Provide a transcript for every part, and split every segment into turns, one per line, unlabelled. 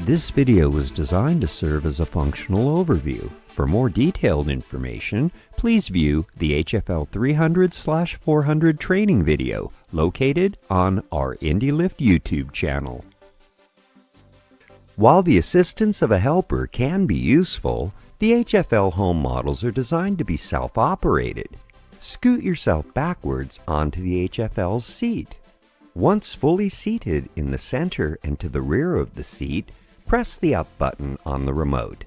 This video was designed to serve as a functional overview. For more detailed information, please view the HFL 300/400 training video located on our IndeeLift YouTube channel. While the assistance of a helper can be useful, the HFL home models are designed to be self-operated. Scoot yourself backwards onto the HFL's seat. Once fully seated in the center and to the rear of the seat, press the up button on the remote.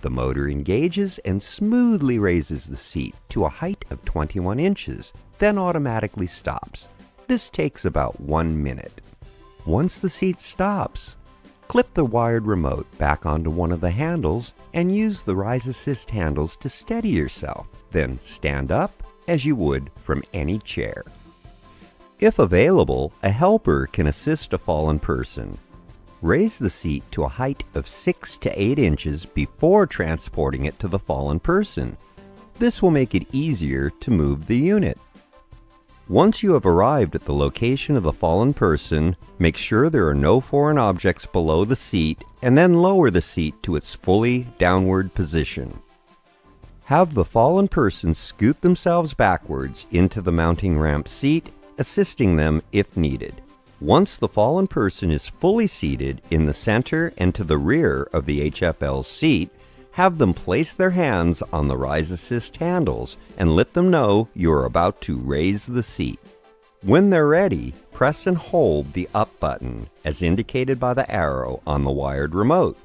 The motor engages and smoothly raises the seat to a height of 21 inches, then automatically stops. This takes about 1 minute. Once the seat stops, clip the wired remote back onto one of the handles and use the Rise Assist handles to steady yourself, then stand up as you would from any chair. If available, a helper can assist a fallen person. Raise the seat to a height of 6 to 8 inches before transporting it to the fallen person. This will make it easier to move the unit. Once you have arrived at the location of the fallen person, make sure there are no foreign objects below the seat and then lower the seat to its fully downward position. Have the fallen person scoot themselves backwards into the mounting ramp seat, assisting them if needed. Once the fallen person is fully seated in the center and to the rear of the HFL seat, have them place their hands on the Rise Assist handles and let them know you are about to raise the seat. When they're ready, press and hold the up button as indicated by the arrow on the wired remote.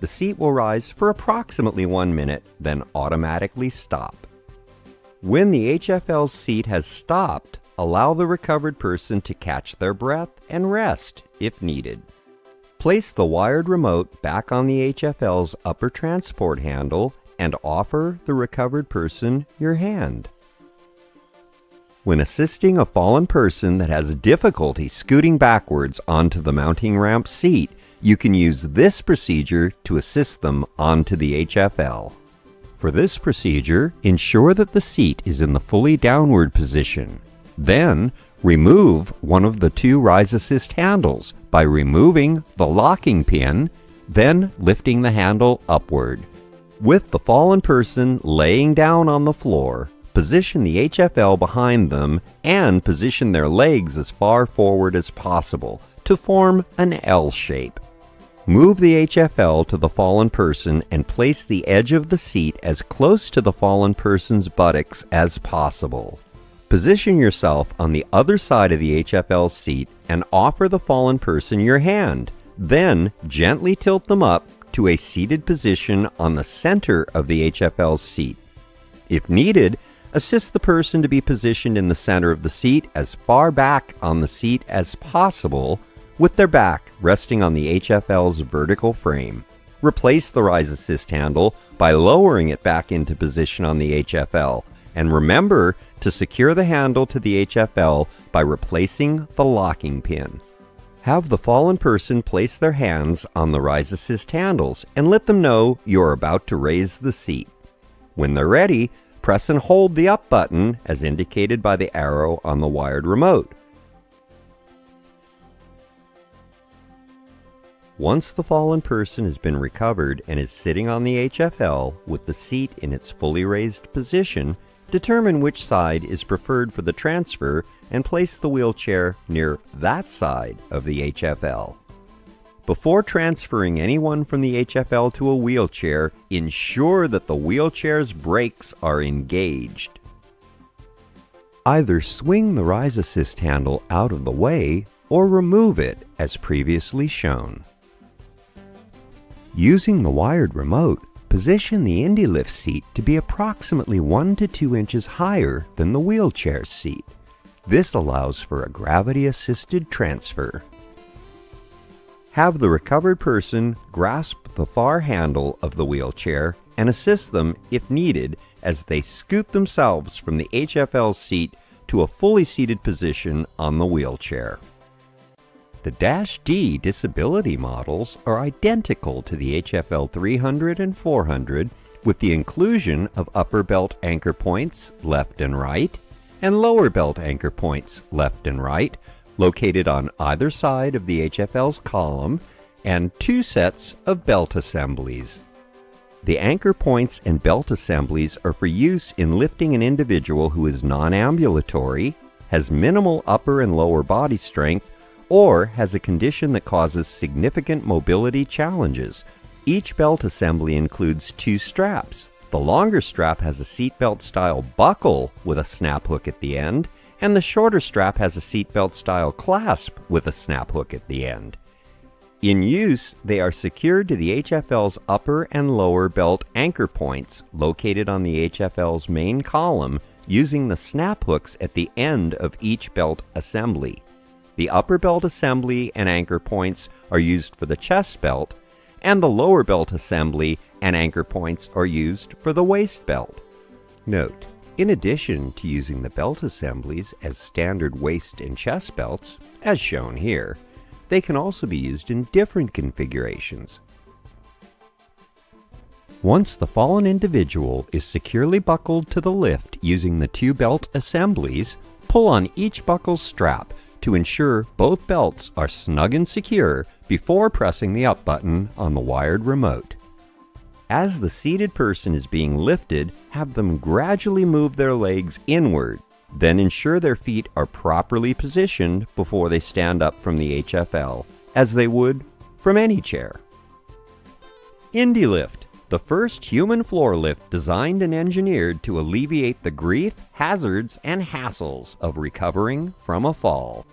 The seat will rise for approximately 1 minute, then automatically stop. When the HFL seat has stopped, allow the recovered person to catch their breath and rest if needed. Place the wired remote back on the HFL's upper transport handle and offer the recovered person your hand. When assisting a fallen person that has difficulty scooting backwards onto the mounting ramp seat, you can use this procedure to assist them onto the HFL. For this procedure, ensure that the seat is in the fully downward position. Then, remove one of the two Rise Assist handles by removing the locking pin, then lifting the handle upward. With the fallen person laying down on the floor, position the HFL behind them and position their legs as far forward as possible to form an L shape. Move the HFL to the fallen person and place the edge of the seat as close to the fallen person's buttocks as possible. Position yourself on the other side of the HFL seat and offer the fallen person your hand. Then gently tilt them up to a seated position on the center of the HFL seat. If needed, assist the person to be positioned in the center of the seat as far back on the seat as possible, with their back resting on the HFL's vertical frame. Replace the Rise Assist handle by lowering it back into position on the HFL, and remember to secure the handle to the HFL by replacing the locking pin. Have the fallen person place their hands on the Rise Assist handles and let them know you are about to raise the seat. When they're ready, press and hold the up button as indicated by the arrow on the wired remote. Once the fallen person has been recovered and is sitting on the HFL with the seat in its fully raised position, determine which side is preferred for the transfer and place the wheelchair near that side of the HFL. Before transferring anyone from the HFL to a wheelchair, ensure that the wheelchair's brakes are engaged. Either swing the Rise Assist handle out of the way or remove it as previously shown. Using the wired remote, position the IndeeLift seat to be approximately 1 to 2 inches higher than the wheelchair seat. This allows for a gravity-assisted transfer. Have the recovered person grasp the far handle of the wheelchair and assist them if needed as they scoot themselves from the HFL seat to a fully seated position on the wheelchair. The -D disability models are identical to the HFL 300 and 400 with the inclusion of upper belt anchor points left and right and lower belt anchor points left and right located on either side of the HFL's column and 2 sets of belt assemblies. The anchor points and belt assemblies are for use in lifting an individual who is non-ambulatory, has minimal upper and lower body strength, or has a condition that causes significant mobility challenges. Each belt assembly includes 2 straps. The longer strap has a seatbelt style buckle with a snap hook at the end, and the shorter strap has a seatbelt style clasp with a snap hook at the end. In use, they are secured to the HFL's upper and lower belt anchor points located on the HFL's main column using the snap hooks at the end of each belt assembly. The upper belt assembly and anchor points are used for the chest belt, and the lower belt assembly and anchor points are used for the waist belt. Note: in addition to using the belt assemblies as standard waist and chest belts, as shown here, they can also be used in different configurations. Once the fallen individual is securely buckled to the lift using the 2 belt assemblies, pull on each buckle strap to ensure both belts are snug and secure before pressing the up button on the wired remote. As the seated person is being lifted, have them gradually move their legs inward. Then ensure their feet are properly positioned before they stand up from the HFL, as they would from any chair. IndeeLift, the first human floor lift designed and engineered to alleviate the grief, hazards, and hassles of recovering from a fall.